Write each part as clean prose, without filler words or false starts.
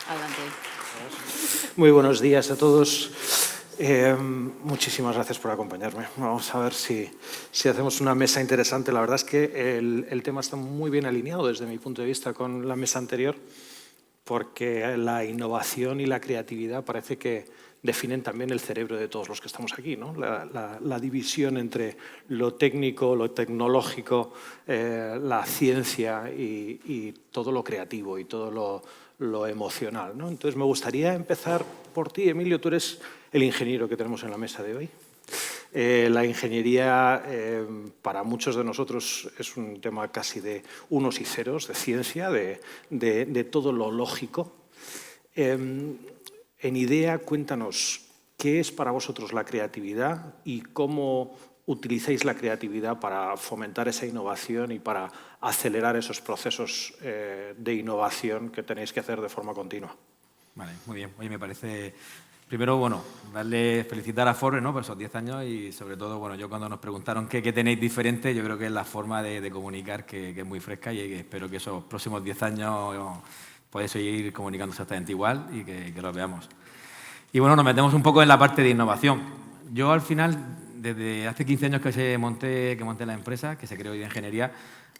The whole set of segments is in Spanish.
Adelante. Muy buenos días a todos. Muchísimas gracias por acompañarme. Vamos a ver si hacemos una mesa interesante. La verdad es que el tema está muy bien alineado desde mi punto de vista con la mesa anterior, porque la innovación y la creatividad parece que definen también el cerebro de todos los que estamos aquí, ¿no? La división entre lo técnico, lo tecnológico, la ciencia y todo lo creativo y todo lo emocional, ¿no? Entonces, me gustaría empezar por ti, Emilio. Tú eres el ingeniero que tenemos en la mesa de hoy. La ingeniería, para muchos de nosotros, es un tema casi de unos y ceros, de ciencia, de todo lo lógico. En IDEA, cuéntanos, ¿qué es para vosotros la creatividad y cómo utilizáis la creatividad para fomentar esa innovación y para acelerar esos procesos de innovación que tenéis que hacer de forma continua? Vale, muy bien. Oye, me parece... Primero, bueno, felicitar a Forbes, ¿no?, por esos 10 años y, sobre todo, bueno, yo cuando nos preguntaron qué tenéis diferente, yo creo que es la forma de comunicar que es muy fresca y que espero que esos próximos 10 años podáis seguir comunicando exactamente igual y que lo veamos. Y, bueno, nos metemos un poco en la parte de innovación. Yo, al final, desde hace 15 años que monté la empresa, que se creó de ingeniería,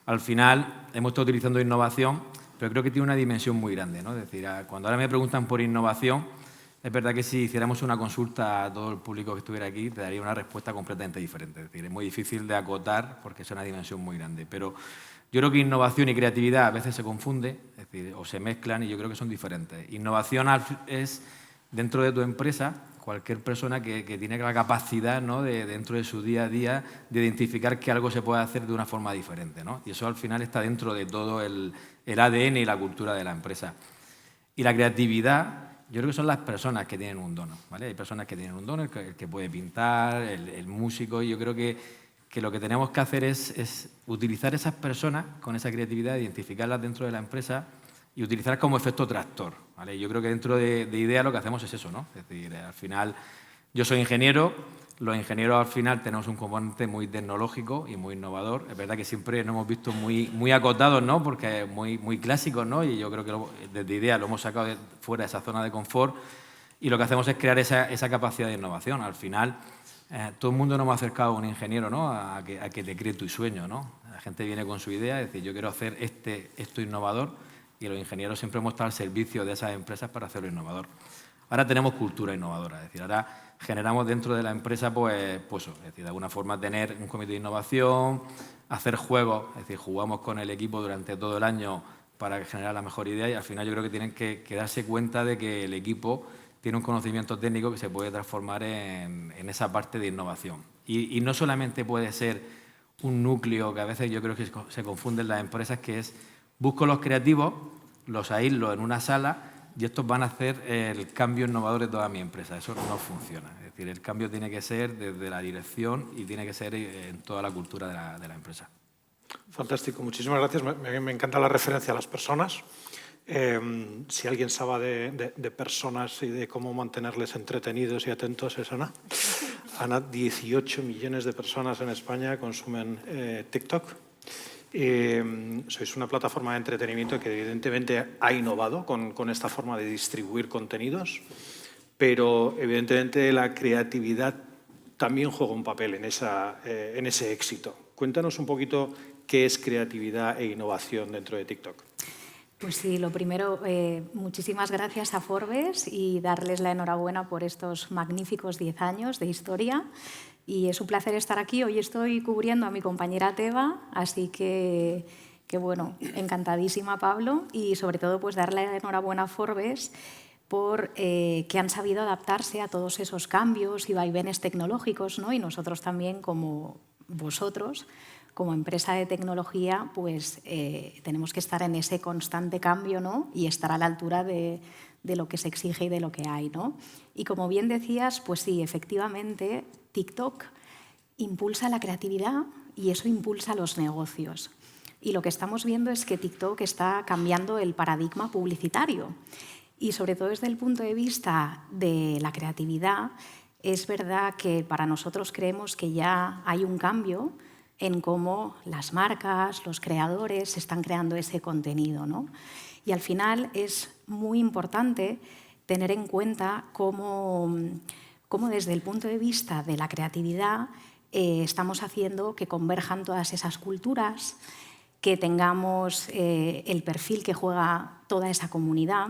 al final hemos estado utilizando innovación, pero creo que tiene una dimensión muy grande, ¿no? Es decir, cuando ahora me preguntan por innovación, es verdad que si hiciéramos una consulta a todo el público que estuviera aquí, te daría una respuesta completamente diferente. Es decir, es muy difícil de acotar porque es una dimensión muy grande. Pero yo creo que innovación y creatividad a veces se confunden, es decir, o se mezclan, y yo creo que son diferentes. Innovación es, dentro de tu empresa, cualquier persona que tiene la capacidad, ¿no?, dentro de su día a día, de identificar que algo se puede hacer de una forma diferente, ¿no? Y eso, al final, está dentro de todo el ADN y la cultura de la empresa. Y la creatividad, yo creo que son las personas que tienen un don, ¿vale? Hay personas que tienen un don, el que puede pintar, el músico, y yo creo que lo que tenemos que hacer es utilizar esas personas con esa creatividad, identificarlas dentro de la empresa y utilizar como efecto tractor, ¿vale? Yo creo que dentro de IDEA lo que hacemos es eso, ¿no? Es decir, al final, yo soy ingeniero. Los ingenieros, al final, tenemos un componente muy tecnológico y muy innovador. Es verdad que siempre nos hemos visto muy acotados, ¿no?, porque muy clásicos, ¿no? Y yo creo que desde IDEA lo hemos sacado fuera de esa zona de confort y lo que hacemos es crear esa capacidad de innovación. Al final, todo el mundo nos hemos acercado a un ingeniero, ¿no?, a que te cree tu sueño, ¿no? La gente viene con su idea, es decir, yo quiero hacer esto innovador, y los ingenieros siempre hemos estado al servicio de esas empresas para hacerlo innovador. Ahora tenemos cultura innovadora, es decir, ahora generamos dentro de la empresa, pues es decir, de alguna forma tener un comité de innovación, hacer juegos, es decir, jugamos con el equipo durante todo el año para generar la mejor idea, y al final yo creo que tienen que darse cuenta de que el equipo tiene un conocimiento técnico que se puede transformar en esa parte de innovación. Y no solamente puede ser un núcleo, que a veces yo creo que se confunde en las empresas, que es busco los creativos, los aíslo en una sala y estos van a hacer el cambio innovador de toda mi empresa. Eso no funciona. Es decir, el cambio tiene que ser desde la dirección y tiene que ser en toda la cultura de la empresa. Fantástico, muchísimas gracias. Me encanta la referencia a las personas. Si alguien sabe de personas y de cómo mantenerles entretenidos y atentos, es Ana. Ana, 18 millones de personas en España consumen TikTok. Sois una plataforma de entretenimiento que evidentemente ha innovado con esta forma de distribuir contenidos, pero evidentemente la creatividad también juega un papel en ese éxito. Cuéntanos un poquito qué es creatividad e innovación dentro de TikTok. Pues sí, lo primero, muchísimas gracias a Forbes y darles la enhorabuena por estos magníficos 10 años de historia. Y es un placer estar aquí. Hoy estoy cubriendo a mi compañera Teba, así que bueno, encantadísima, Pablo, y sobre todo pues darle la enhorabuena a Forbes por que han sabido adaptarse a todos esos cambios y vaivenes tecnológicos, ¿no? Y nosotros también, como vosotros, como empresa de tecnología, pues tenemos que estar en ese constante cambio, ¿no?, y estar a la altura de lo que se exige y de lo que hay, ¿no? Y como bien decías, pues sí, efectivamente, TikTok impulsa la creatividad y eso impulsa los negocios. Y lo que estamos viendo es que TikTok está cambiando el paradigma publicitario. Y sobre todo desde el punto de vista de la creatividad, es verdad que para nosotros creemos que ya hay un cambio, en cómo las marcas, los creadores están creando ese contenido, ¿no? Y al final es muy importante tener en cuenta cómo desde el punto de vista de la creatividad estamos haciendo que converjan todas esas culturas, que tengamos el perfil que juega toda esa comunidad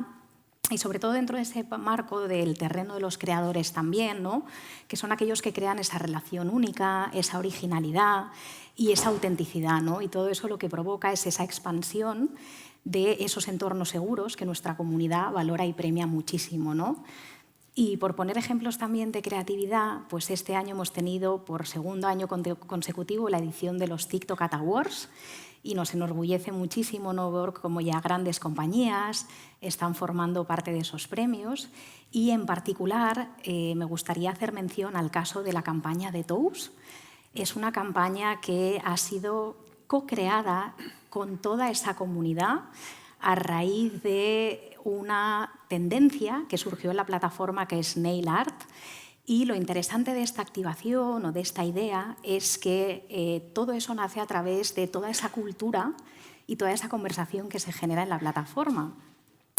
y sobre todo dentro de ese marco del terreno de los creadores también, ¿no? Que son aquellos que crean esa relación única, esa originalidad y esa autenticidad, ¿no? Y todo eso lo que provoca es esa expansión de esos entornos seguros que nuestra comunidad valora y premia muchísimo, ¿no? Y por poner ejemplos también de creatividad, pues este año hemos tenido por segundo año consecutivo la edición de los TikTok Awards y nos enorgullece muchísimo no ver cómo ya grandes compañías están formando parte de esos premios y en particular me gustaría hacer mención al caso de la campaña de Tous. Es una campaña que ha sido co-creada con toda esa comunidad a raíz de una tendencia que surgió en la plataforma que es Nail Art. Y lo interesante de esta activación o de esta idea es que todo eso nace a través de toda esa cultura y toda esa conversación que se genera en la plataforma.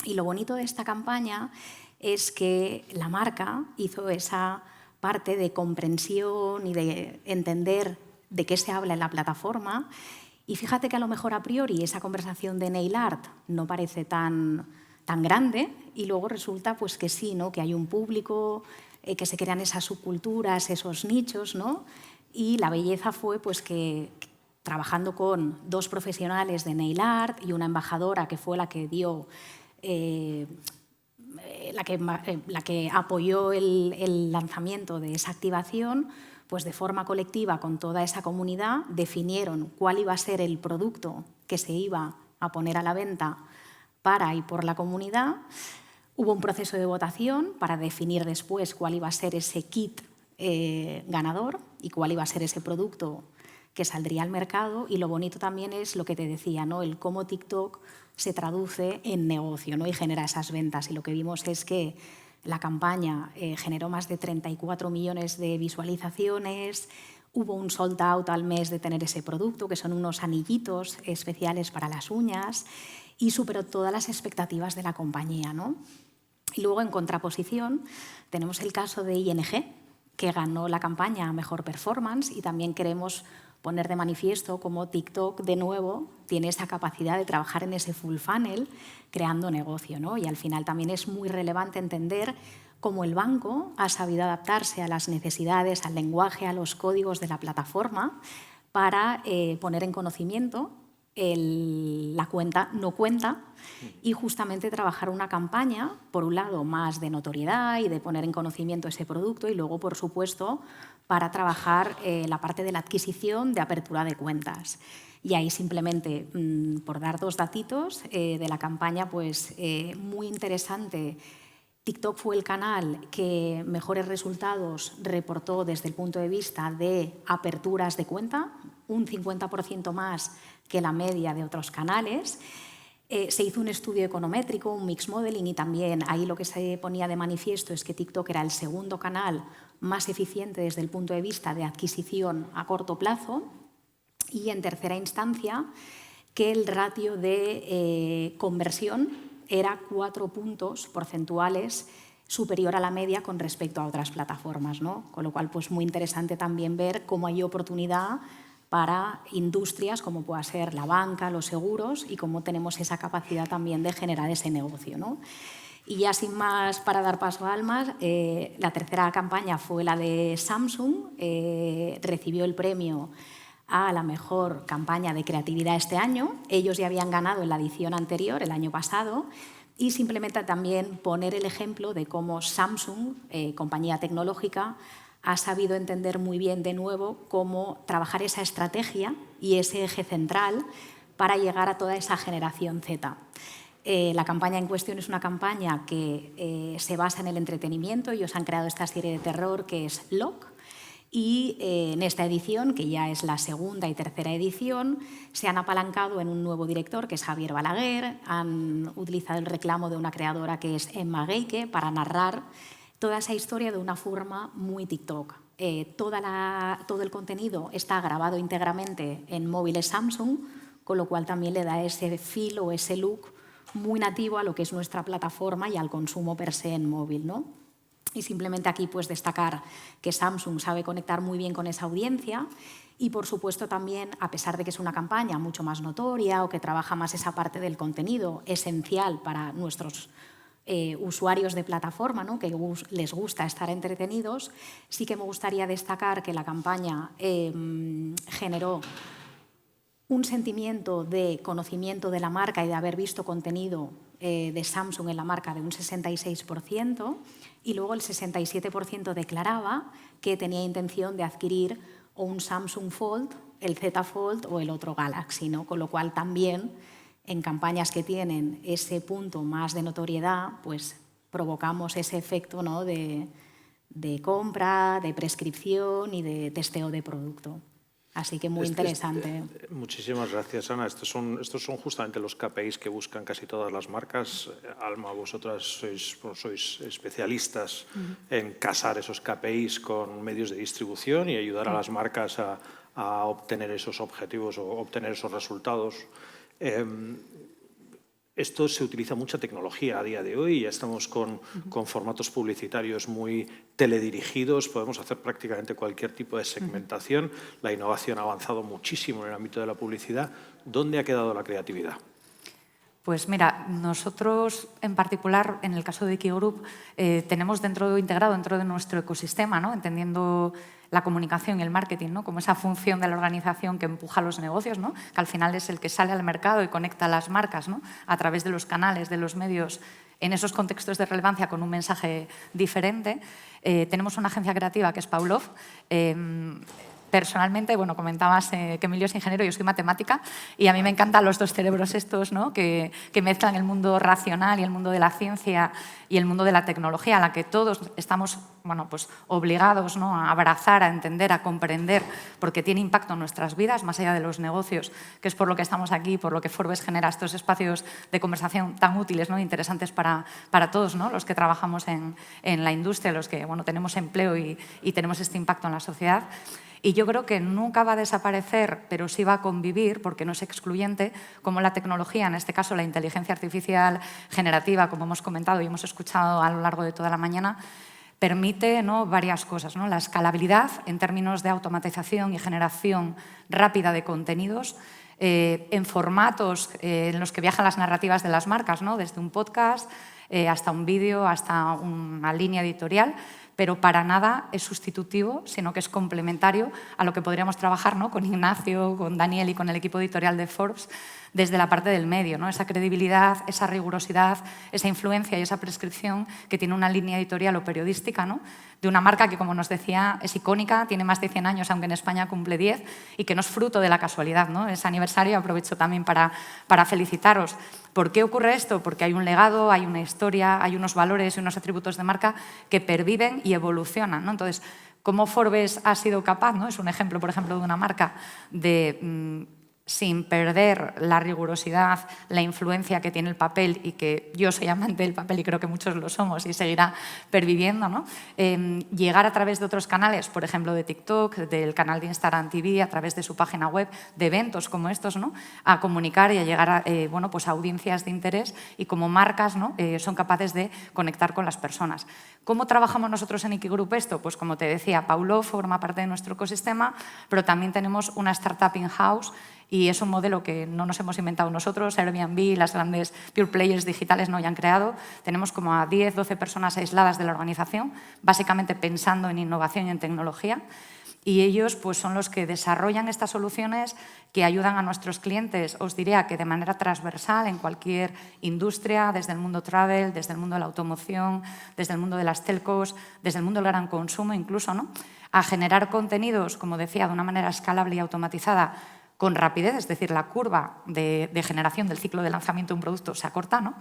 Y lo bonito de esta campaña es que la marca hizo esa parte de comprensión y de entender de qué se habla en la plataforma. Y fíjate que a lo mejor a priori esa conversación de Nail Art no parece tan grande y luego resulta pues, que sí, ¿no? Que hay un público, que se crean esas subculturas, esos nichos, ¿no? Y la belleza fue pues, que trabajando con 2 profesionales de Nail Art y una embajadora que fue la que dio, la que apoyó el lanzamiento de esa activación, pues de forma colectiva con toda esa comunidad definieron cuál iba a ser el producto que se iba a poner a la venta para y por la comunidad. Hubo un proceso de votación para definir después cuál iba a ser ese kit ganador y cuál iba a ser ese producto que saldría al mercado. Y lo bonito también es lo que te decía, ¿no? El cómo TikTok se traduce en negocio, ¿no? Y genera esas ventas. Y lo que vimos es que la campaña generó más de 34 millones de visualizaciones, hubo un sold out al mes de tener ese producto, que son unos anillitos especiales para las uñas, y superó todas las expectativas de la compañía, ¿no? Y luego, en contraposición, tenemos el caso de ING, que ganó la campaña a Mejor Performance, y también queremos poner de manifiesto cómo TikTok, de nuevo, tiene esa capacidad de trabajar en ese full funnel creando negocio, ¿no? Y al final también es muy relevante entender cómo el banco ha sabido adaptarse a las necesidades, al lenguaje, a los códigos de la plataforma para poner en conocimiento la cuenta no cuenta y justamente trabajar una campaña, por un lado, más de notoriedad y de poner en conocimiento ese producto y luego, por supuesto, para trabajar la parte de la adquisición, de apertura de cuentas. Y ahí simplemente, por dar 2 datitos de la campaña, pues muy interesante. TikTok fue el canal que mejores resultados reportó desde el punto de vista de aperturas de cuenta, un 50% más que la media de otros canales. Se hizo un estudio econométrico, un mix modeling, y también ahí lo que se ponía de manifiesto es que TikTok era el segundo canal más eficiente desde el punto de vista de adquisición a corto plazo y, en tercera instancia, que el ratio de conversión era 4 puntos porcentuales superior a la media con respecto a otras plataformas, ¿no? Con lo cual, pues muy interesante también ver cómo hay oportunidad para industrias como pueda ser la banca, los seguros y cómo tenemos esa capacidad también de generar ese negocio, ¿no? Y ya sin más, para dar paso a Almas, la tercera campaña fue la de Samsung, recibió el premio a la mejor campaña de creatividad este año. Ellos ya habían ganado en la edición anterior, el año pasado, y simplemente también poner el ejemplo de cómo Samsung, compañía tecnológica, ha sabido entender muy bien de nuevo cómo trabajar esa estrategia y ese eje central para llegar a toda esa generación Z. La campaña en cuestión es una campaña que se basa en el entretenimiento. Ellos han creado esta serie de terror que es Lock. Y en esta edición, que ya es la segunda y tercera edición, se han apalancado en un nuevo director, que es Javier Balaguer. Han utilizado el reclamo de una creadora que es Emma Geike para narrar toda esa historia de una forma muy TikTok. todo el contenido está grabado íntegramente en móviles Samsung, con lo cual también le da ese feel o ese look muy nativo a lo que es nuestra plataforma y al consumo per se en móvil, ¿no? Y simplemente aquí pues destacar que Samsung sabe conectar muy bien con esa audiencia y, por supuesto, también, a pesar de que es una campaña mucho más notoria o que trabaja más esa parte del contenido esencial para nuestros usuarios de plataforma, ¿no? Que les gusta estar entretenidos, sí que me gustaría destacar que la campaña generó un sentimiento de conocimiento de la marca y de haber visto contenido de Samsung en la marca de un 66%, y luego el 67% declaraba que tenía intención de adquirir o un Samsung Fold, el Z Fold o el otro Galaxy, ¿no? Con lo cual también en campañas que tienen ese punto más de notoriedad, pues provocamos ese efecto, ¿no? de compra, de prescripción y de testeo de producto. Así que muy interesante. Muchísimas gracias, Ana. Estos son justamente los KPIs que buscan casi todas las marcas. Alma, vosotras sois especialistas en casar esos KPIs con medios de distribución y ayudar a las marcas a obtener esos objetivos o obtener esos resultados. Esto se utiliza mucha tecnología a día de hoy. Ya estamos con formatos publicitarios muy teledirigidos. Podemos hacer prácticamente cualquier tipo de segmentación. La innovación ha avanzado muchísimo en el ámbito de la publicidad. ¿Dónde ha quedado la creatividad? Pues mira, nosotros en particular, en el caso de Iki Group, tenemos integrado dentro de nuestro ecosistema, ¿no? Entendiendo la comunicación y el marketing, ¿no? Como esa función de la organización que empuja los negocios, ¿no? Que al final es el que sale al mercado y conecta a las marcas, ¿no? A través de los canales, de los medios, en esos contextos de relevancia con un mensaje diferente. Tenemos una agencia creativa que es Pavlov. Personalmente, bueno, comentabas que Emilio es ingeniero, yo soy matemática y a mí me encantan los dos cerebros estos, ¿no? que mezclan el mundo racional y el mundo de la ciencia y el mundo de la tecnología, a la que todos estamos, bueno, pues obligados, ¿no? A abrazar, a entender, a comprender, porque tiene impacto en nuestras vidas, más allá de los negocios, que es por lo que estamos aquí, por lo que Forbes genera estos espacios de conversación tan útiles, ¿no? Interesantes para todos, ¿no? Los que trabajamos en la industria, los que, bueno, tenemos empleo y tenemos este impacto en la sociedad. Y yo creo que nunca va a desaparecer, pero sí va a convivir, porque no es excluyente, como la tecnología, en este caso la inteligencia artificial generativa, como hemos comentado y hemos escuchado a lo largo de toda la mañana, permite, ¿no? Varias cosas, ¿no? La escalabilidad en términos de automatización y generación rápida de contenidos, en formatos en los que viajan las narrativas de las marcas, ¿no? Desde un podcast hasta un vídeo, hasta una línea editorial, pero para nada es sustitutivo, sino que es complementario a lo que podríamos trabajar, ¿no? Con Ignacio, con Daniel y con el equipo editorial de Forbes desde la parte del medio, ¿no? Esa credibilidad, esa rigurosidad, esa influencia y esa prescripción que tiene una línea editorial o periodística, ¿no? De una marca que, como nos decía, es icónica, tiene más de 100 años, aunque en España cumple 10, y que no es fruto de la casualidad, ¿no? Es aniversario, aprovecho también para felicitaros. ¿Por qué ocurre esto? Porque hay un legado, hay una historia, hay unos valores y unos atributos de marca que perviven y evolucionan, ¿no? Entonces, ¿cómo Forbes ha sido capaz, ¿no? Es un ejemplo, por ejemplo, de una marca de sin perder la rigurosidad, la influencia que tiene el papel, y que yo soy amante del papel y creo que muchos lo somos y seguirá perviviendo, ¿no? Llegar a través de otros canales, por ejemplo de TikTok, del canal de Instagram TV, a través de su página web, de eventos como estos, ¿no? A comunicar y a llegar a, bueno, pues a audiencias de interés, y como marcas, ¿no? Son capaces de conectar con las personas. ¿Cómo trabajamos nosotros en Iki Group esto? Pues como te decía, Pavlov forma parte de nuestro ecosistema, pero también tenemos una startup in-house, y es un modelo que no nos hemos inventado nosotros. Airbnb, las grandes pure players digitales no ya han creado. Tenemos como a 10, 12 personas aisladas de la organización, básicamente pensando en innovación y en tecnología. Y ellos pues, son los que desarrollan estas soluciones que ayudan a nuestros clientes, os diría que de manera transversal en cualquier industria, desde el mundo travel, desde el mundo de la automoción, desde el mundo de las telcos, desde el mundo del gran consumo incluso, ¿no? A generar contenidos, como decía, de una manera escalable y automatizada, con rapidez, es decir, la curva de generación del ciclo de lanzamiento de un producto se acorta, ¿no?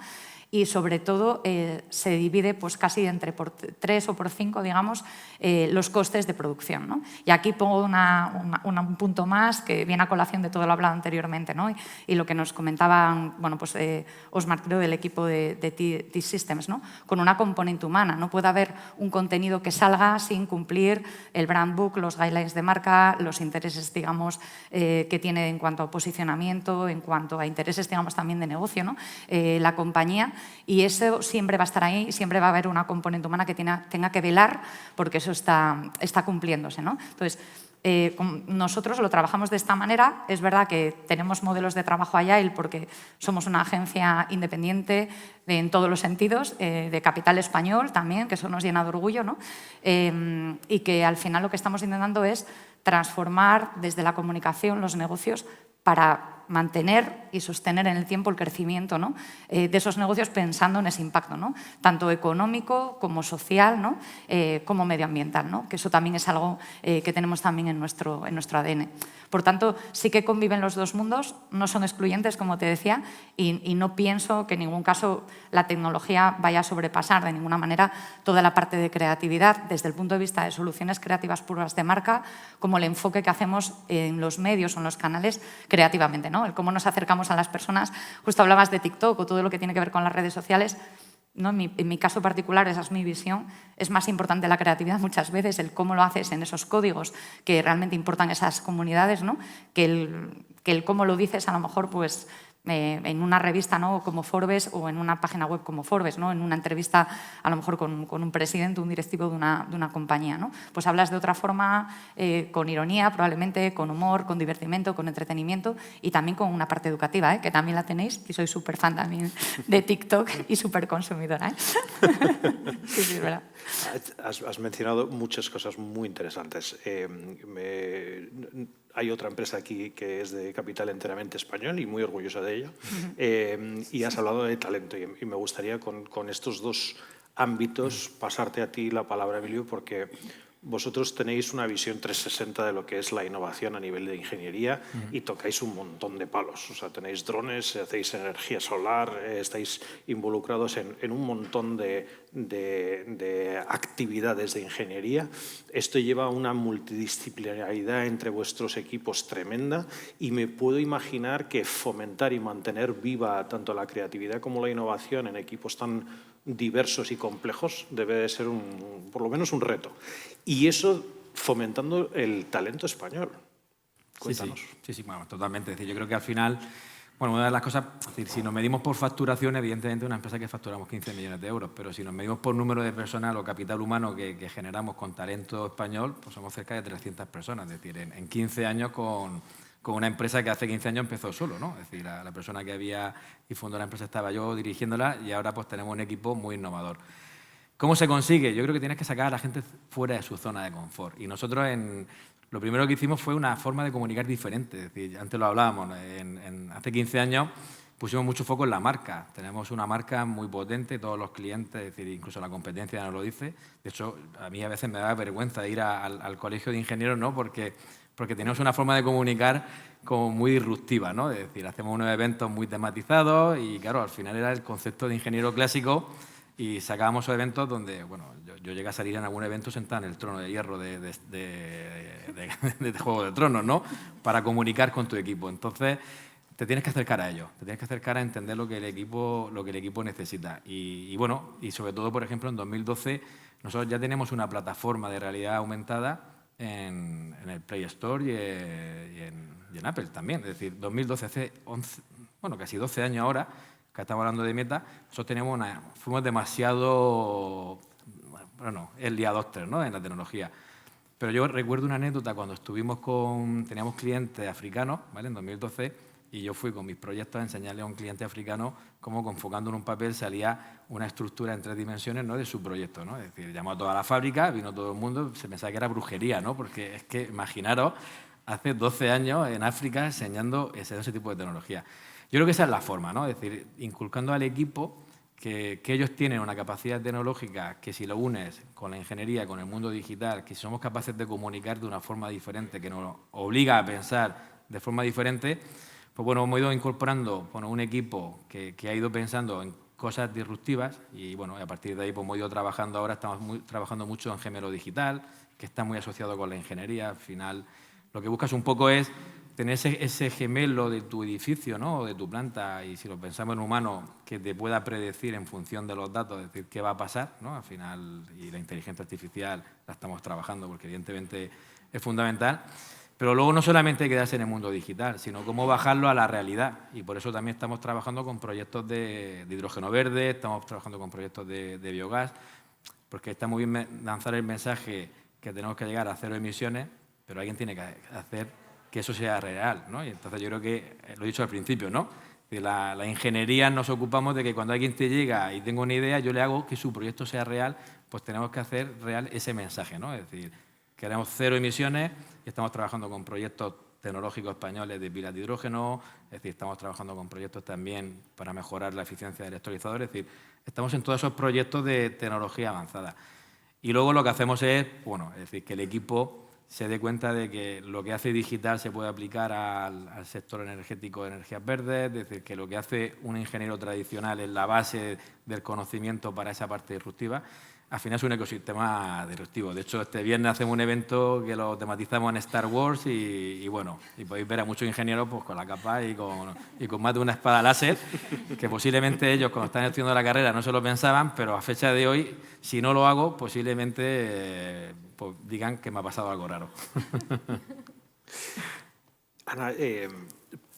Y sobre todo se divide pues, casi entre por 3 o por 5, digamos, los costes de producción, ¿no? Y aquí pongo un punto más que viene a colación de todo lo hablado anteriormente, ¿no? Y lo que nos comentaban, bueno, pues, Osmar, creo, del equipo de T-Systems, ¿no? Con una componente humana. No puede haber un contenido que salga sin cumplir el brand book, los guidelines de marca, los intereses, digamos, que tiene en cuanto a posicionamiento, en cuanto a intereses, digamos, también de negocio, ¿no? La compañía. Y eso siempre va a estar ahí, siempre va a haber una componente humana que tenga que velar porque eso está cumpliéndose, ¿no? Entonces, nosotros lo trabajamos de esta manera. Es verdad que tenemos modelos de trabajo agile porque somos una agencia independiente en todos los sentidos, de capital español también, que eso nos llena de orgullo, ¿no? Y que al final lo que estamos intentando es transformar desde la comunicación los negocios para mantener y sostener en el tiempo el crecimiento, ¿no? De esos negocios pensando en ese impacto, ¿no? Tanto económico como social, ¿no? Como medioambiental, ¿no? Que eso también es algo que tenemos también en nuestro ADN. Por tanto, sí que conviven los dos mundos, no son excluyentes, como te decía, y no pienso que en ningún caso la tecnología vaya a sobrepasar de ninguna manera toda la parte de creatividad desde el punto de vista de soluciones creativas puras de marca, como el enfoque que hacemos en los medios o en los canales creativamente, ¿no? El cómo nos acercamos a las personas. Justo hablabas de TikTok o todo lo que tiene que ver con las redes sociales, ¿no? En mi caso particular, esa es mi visión, es más importante la creatividad muchas veces, el cómo lo haces en esos códigos que realmente importan esas comunidades, ¿no? que el cómo lo dices a lo mejor pues, en una revista, ¿no? Como Forbes o en una página web como Forbes, ¿no? En una entrevista a lo mejor con un presidente, un directivo de una compañía, ¿no? Pues hablas de otra forma, con ironía probablemente, con humor, con divertimento, con entretenimiento y también con una parte educativa, que también la tenéis y soy súper fan también de TikTok y súper consumidora. Sí, es verdad. Has mencionado muchas cosas muy interesantes. Hay otra empresa aquí que es de capital enteramente español y muy orgullosa de ello. Y has hablado de talento y me gustaría con estos dos ámbitos pasarte a ti la palabra, Emilio, porque vosotros tenéis una visión 360 de lo que es la innovación a nivel de ingeniería y tocáis un montón de palos. O sea, tenéis drones, hacéis energía solar, estáis involucrados en un montón de actividades de ingeniería. Esto lleva una multidisciplinaridad entre vuestros equipos tremenda y me puedo imaginar que fomentar y mantener viva tanto la creatividad como la innovación en equipos tan diversos y complejos debe de ser por lo menos un reto. Y eso fomentando el talento español. Cuéntanos. Sí, bueno, totalmente. Es decir, yo creo que al final, bueno, una de las cosas, es decir, si nos medimos por facturación, evidentemente una empresa que facturamos 15 millones de euros, pero si nos medimos por número de personal o capital humano que generamos con talento español, pues somos cerca de 300 personas. Es decir, en 15 años con una empresa que hace 15 años empezó solo, ¿no? Es decir, la persona que había y fundó la empresa estaba yo dirigiéndola y ahora pues tenemos un equipo muy innovador. ¿Cómo se consigue? Yo creo que tienes que sacar a la gente fuera de su zona de confort. Y nosotros lo primero que hicimos fue una forma de comunicar diferente. Es decir, antes lo hablábamos, hace 15 años pusimos mucho foco en la marca. Tenemos una marca muy potente, todos los clientes, es decir, incluso la competencia nos lo dice. De hecho, a mí a veces me da vergüenza ir al colegio de ingenieros, ¿no? Porque tenemos una forma de comunicar como muy disruptiva, ¿no? Es decir, hacemos unos eventos muy tematizados y, claro, al final era el concepto de ingeniero clásico y sacábamos eventos donde, bueno, yo llegué a salir en algún evento sentado en el trono de hierro de Juego de Tronos, ¿no? Para comunicar con tu equipo. Entonces, te tienes que acercar a ellos, te tienes que acercar a entender lo que el equipo necesita. Y bueno, y sobre todo, por ejemplo, en 2012 nosotros ya tenemos una plataforma de realidad aumentada en el Play Store y en Apple también. Es decir, 2012, hace casi 12 años ahora, que estamos hablando de Meta, nosotros fuimos demasiado early adopters, ¿no? En la tecnología. Pero yo recuerdo una anécdota cuando teníamos clientes africanos, ¿vale? En 2012, y yo fui con mis proyectos a enseñarle a un cliente africano cómo, enfocando en un papel, salía una estructura en 3 dimensiones, ¿no? De su proyecto, ¿no? Es decir, llamó a toda la fábrica, vino todo el mundo, se pensaba que era brujería, ¿no? Porque es que, imaginaros, hace 12 años en África enseñando ese tipo de tecnología. Yo creo que esa es la forma, ¿no? Es decir, inculcando al equipo que ellos tienen una capacidad tecnológica que si lo unes con la ingeniería, con el mundo digital, que si somos capaces de comunicar de una forma diferente, que nos obliga a pensar de forma diferente, pues bueno, hemos ido incorporando un equipo que ha ido pensando en cosas disruptivas y bueno, a partir de ahí pues hemos ido trabajando ahora, estamos trabajando mucho en gemelo digital, que está muy asociado con la ingeniería. Al final, lo que buscas un poco es tener ese gemelo de tu edificio, ¿no? O de tu planta, y si lo pensamos en humano, que te pueda predecir en función de los datos, es decir, qué va a pasar, ¿no? Al final, y la inteligencia artificial la estamos trabajando porque evidentemente es fundamental. Pero luego no solamente hay que quedarse en el mundo digital, sino cómo bajarlo a la realidad. Y por eso también estamos trabajando con proyectos de hidrógeno verde, estamos trabajando con proyectos de biogás, porque está muy bien lanzar el mensaje que tenemos que llegar a 0 emisiones, pero alguien tiene que hacer que eso sea real, ¿no? Y entonces yo creo que, lo he dicho al principio, ¿no? La ingeniería nos ocupamos de que cuando alguien te llega y tengo una idea, yo le hago que su proyecto sea real, pues tenemos que hacer real ese mensaje, ¿no? Es decir, queremos 0 emisiones y estamos trabajando con proyectos tecnológicos españoles de pilas de hidrógeno, es decir, estamos trabajando con proyectos también para mejorar la eficiencia del electrolizador, es decir, estamos en todos esos proyectos de tecnología avanzada. Y luego lo que hacemos es, bueno, es decir, que el equipo se dé cuenta de que lo que hace digital se puede aplicar al sector energético de energías verdes, es decir, que lo que hace un ingeniero tradicional es la base del conocimiento para esa parte disruptiva. Al final es un ecosistema disruptivo. De hecho, este viernes hacemos un evento que lo tematizamos en Star Wars y bueno, y podéis ver a muchos ingenieros pues, con la capa y con más de una espada láser, que posiblemente ellos cuando están estudiando la carrera no se lo pensaban, pero a fecha de hoy, si no lo hago, posiblemente pues, digan que me ha pasado algo raro. Ana,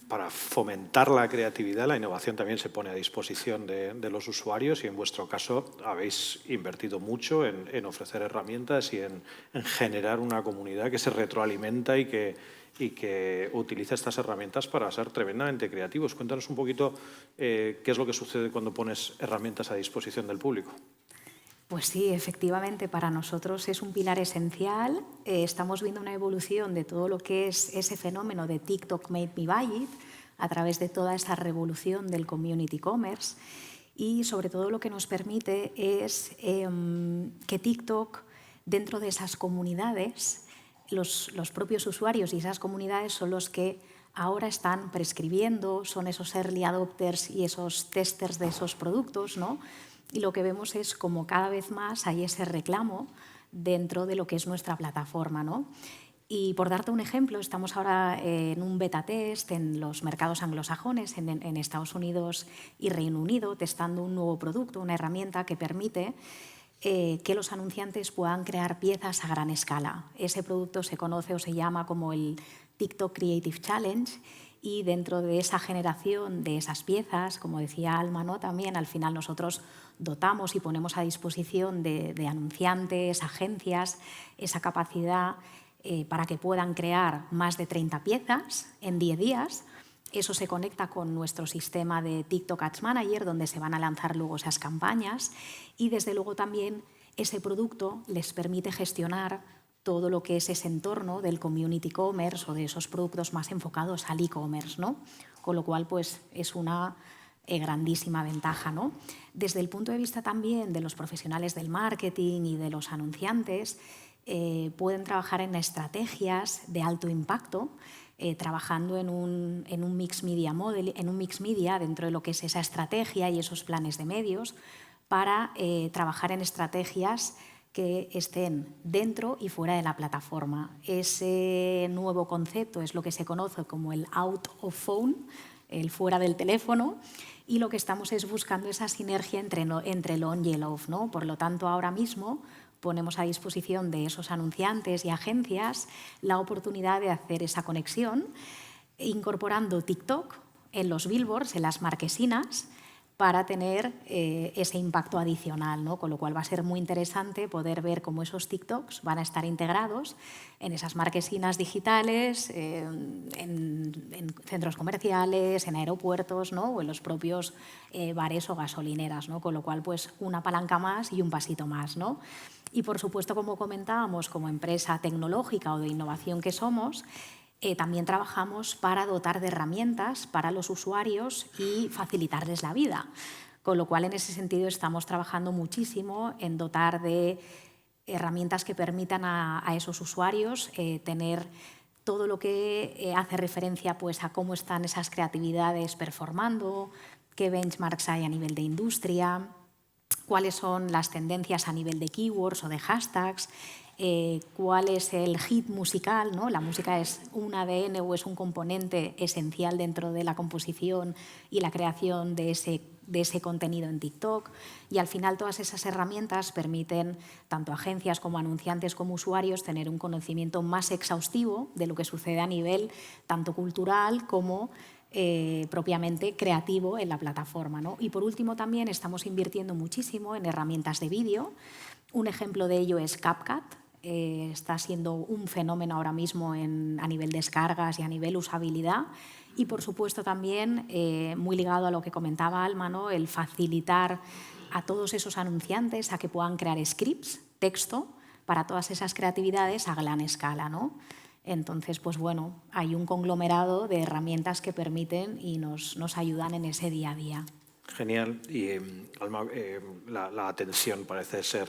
para fomentar la creatividad, la innovación también se pone a disposición de los usuarios y en vuestro caso habéis invertido mucho en ofrecer herramientas y en generar una comunidad que se retroalimenta y que utiliza estas herramientas para ser tremendamente creativos. Cuéntanos un poquito qué es lo que sucede cuando pones herramientas a disposición del público. Pues sí, efectivamente, para nosotros es un pilar esencial. Estamos viendo una evolución de todo lo que es ese fenómeno de TikTok Made Me Buy It a través de toda esa revolución del community commerce y sobre todo lo que nos permite es que TikTok, dentro de esas comunidades, los propios usuarios y esas comunidades son los que ahora están prescribiendo, son esos early adopters y esos testers de esos productos, ¿no? Y lo que vemos es como cada vez más hay ese reclamo dentro de lo que es nuestra plataforma, ¿no? Y por darte un ejemplo, estamos ahora en un beta test en los mercados anglosajones, en Estados Unidos y Reino Unido, testando un nuevo producto, una herramienta que permite que los anunciantes puedan crear piezas a gran escala. Ese producto se conoce o se llama como el TikTok Creative Challenge. Y dentro de esa generación de esas piezas, como decía Alma, ¿no? También al final nosotros dotamos y ponemos a disposición de anunciantes, agencias, esa capacidad para que puedan crear más de 30 piezas en 10 días. Eso se conecta con nuestro sistema de TikTok Ads Manager, donde se van a lanzar luego esas campañas. Y desde luego también ese producto les permite gestionar todo lo que es ese entorno del community commerce o de esos productos más enfocados al e-commerce, ¿no? Con lo cual, pues, es una grandísima ventaja, ¿no? Desde el punto de vista también de los profesionales del marketing y de los anunciantes, pueden trabajar en estrategias de alto impacto, trabajando en un mix media model, en un mix media dentro de lo que es esa estrategia y esos planes de medios, para trabajar en estrategias que estén dentro y fuera de la plataforma. Ese nuevo concepto es lo que se conoce como el out of phone, el fuera del teléfono, y lo que estamos es buscando esa sinergia entre el on y el off, ¿no? Por lo tanto, ahora mismo ponemos a disposición de esos anunciantes y agencias la oportunidad de hacer esa conexión, incorporando TikTok en los billboards, en las marquesinas, para tener ese impacto adicional, ¿no? Con lo cual va a ser muy interesante poder ver cómo esos TikToks van a estar integrados en esas marquesinas digitales, en centros comerciales, en aeropuertos, ¿no? O en los propios bares o gasolineras, ¿no? Con lo cual, pues, una palanca más y un pasito más, ¿no? Y, por supuesto, como comentábamos, como empresa tecnológica o de innovación que somos, también trabajamos para dotar de herramientas para los usuarios y facilitarles la vida. Con lo cual, en ese sentido, estamos trabajando muchísimo en dotar de herramientas que permitan a esos usuarios tener todo lo que hace referencia pues, a cómo están esas creatividades performando, qué benchmarks hay a nivel de industria, cuáles son las tendencias a nivel de keywords o de hashtags, cuál es el hit musical, ¿no? La música es un ADN o es un componente esencial dentro de la composición y la creación de ese contenido en TikTok. Y al final todas esas herramientas permiten tanto a agencias como a anunciantes como usuarios tener un conocimiento más exhaustivo de lo que sucede a nivel tanto cultural como propiamente creativo en la plataforma, ¿no? Y por último también estamos invirtiendo muchísimo en herramientas de vídeo. Un ejemplo de ello es CapCut. Está siendo un fenómeno ahora mismo a nivel descargas y a nivel usabilidad. Y, por supuesto, también muy ligado a lo que comentaba Alma, ¿no? El facilitar a todos esos anunciantes a que puedan crear scripts, texto, para todas esas creatividades a gran escala, ¿no? Entonces, pues bueno, hay un conglomerado de herramientas que permiten y nos ayudan en ese día a día. Genial. Y Alma, la atención parece ser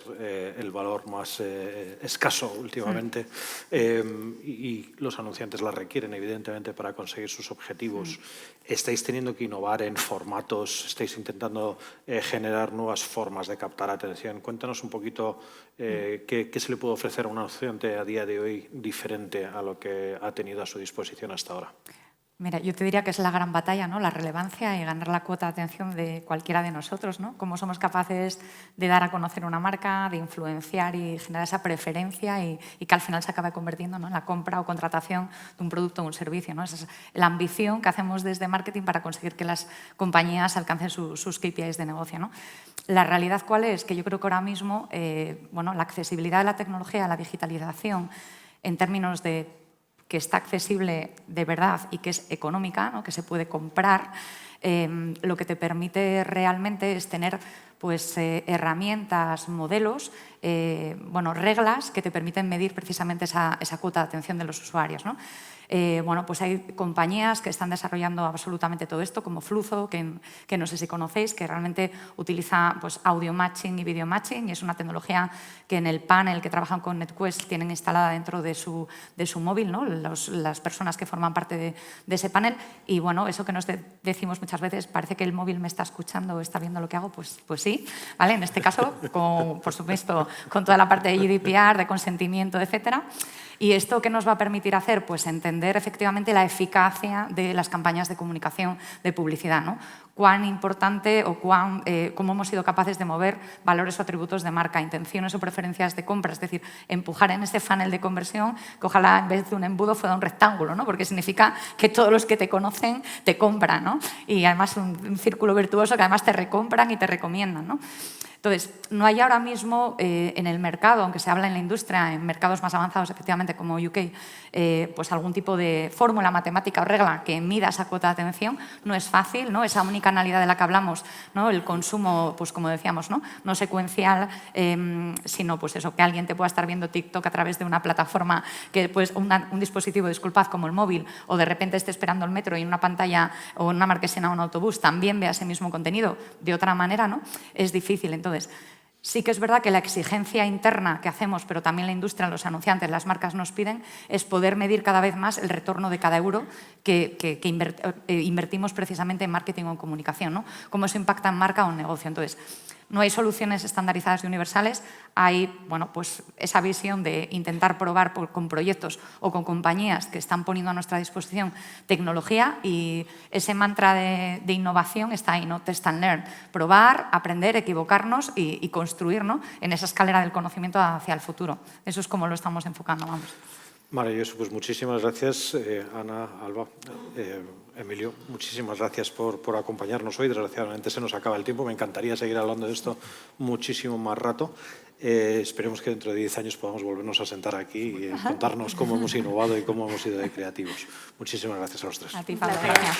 el valor más escaso últimamente y los anunciantes la requieren evidentemente para conseguir sus objetivos. ¿Estáis teniendo que innovar en formatos? ¿Estáis intentando generar nuevas formas de captar atención? Cuéntanos un poquito qué se le puede ofrecer a un anunciante a día de hoy diferente a lo que ha tenido a su disposición hasta ahora. Mira, yo te diría que es la gran batalla, ¿no? La relevancia y ganar la cuota de atención de cualquiera de nosotros, ¿no? Cómo somos capaces de dar a conocer una marca, de influenciar y generar esa preferencia y que al final se acabe convirtiendo, ¿no? En la compra o contratación de un producto o un servicio, ¿no? Esa es la ambición que hacemos desde marketing para conseguir que las compañías alcancen sus KPIs de negocio, ¿no? La realidad, ¿cuál es? Que yo creo que ahora mismo bueno, la accesibilidad de la tecnología, la digitalización, en términos de que está accesible de verdad y que es económica, ¿no? Que se puede comprar, lo que te permite realmente es tener pues, herramientas, modelos, bueno, reglas que te permiten medir precisamente esa cuota de atención de los usuarios, ¿no? Bueno, pues hay compañías que están desarrollando absolutamente todo esto, como Fluzo, que no sé si conocéis, que realmente utiliza pues, audio matching y video matching, y es una tecnología que en el panel que trabajan con NetQuest tienen instalada dentro de su móvil, ¿no? Las personas que forman parte de ese panel. Y bueno, eso que nos decimos muchas veces, parece que el móvil me está escuchando o está viendo lo que hago, pues sí, ¿vale? En este caso, por supuesto, con toda la parte de GDPR, de consentimiento, etcétera. ¿Y esto qué nos va a permitir hacer? Pues entender efectivamente la eficacia de las campañas de comunicación, de publicidad, ¿no? Cuán importante o cómo hemos sido capaces de mover valores o atributos de marca, intenciones o preferencias de compra, es decir, empujar en ese funnel de conversión que ojalá en vez de un embudo fuera un rectángulo, ¿no? Porque significa que todos los que te conocen te compran, ¿no? Y además un círculo virtuoso que además te recompran y te recomiendan, ¿no? Entonces, no hay ahora mismo en el mercado, aunque se habla en la industria, en mercados más avanzados, efectivamente, como UK, pues algún tipo de fórmula matemática o regla que mida esa cuota de atención. No es fácil, ¿no? Esa unicanalidad de la que hablamos, ¿no? El consumo, pues como decíamos, no secuencial, sino pues eso, que alguien te pueda estar viendo TikTok a través de una plataforma, que pues un dispositivo, disculpad, como el móvil, o de repente esté esperando el metro y en una pantalla o en una marquesina o un autobús también vea ese mismo contenido de otra manera, ¿no? Es difícil. Entonces, sí que es verdad que la exigencia interna que hacemos, pero también la industria, los anunciantes, las marcas nos piden, es poder medir cada vez más el retorno de cada euro que invertimos precisamente en marketing o en comunicación, ¿no? Cómo eso impacta en marca o en negocio. Entonces, no hay soluciones estandarizadas y universales, hay bueno, pues esa visión de intentar probar con proyectos o con compañías que están poniendo a nuestra disposición tecnología, y ese mantra de innovación está ahí, ¿no? Test and learn, probar, aprender, equivocarnos y construir, ¿no? En esa escalera del conocimiento hacia el futuro. Eso es como lo estamos enfocando, vamos. Maravilloso, pues muchísimas gracias, Ana, Alba, Emilio, muchísimas gracias por acompañarnos hoy. Desgraciadamente se nos acaba el tiempo, me encantaría seguir hablando de esto muchísimo más rato. Esperemos que dentro de 10 años podamos volvernos a sentar aquí y contarnos cómo hemos innovado y cómo hemos sido de creativos. Muchísimas gracias a los tres. A ti, Pablo. Gracias.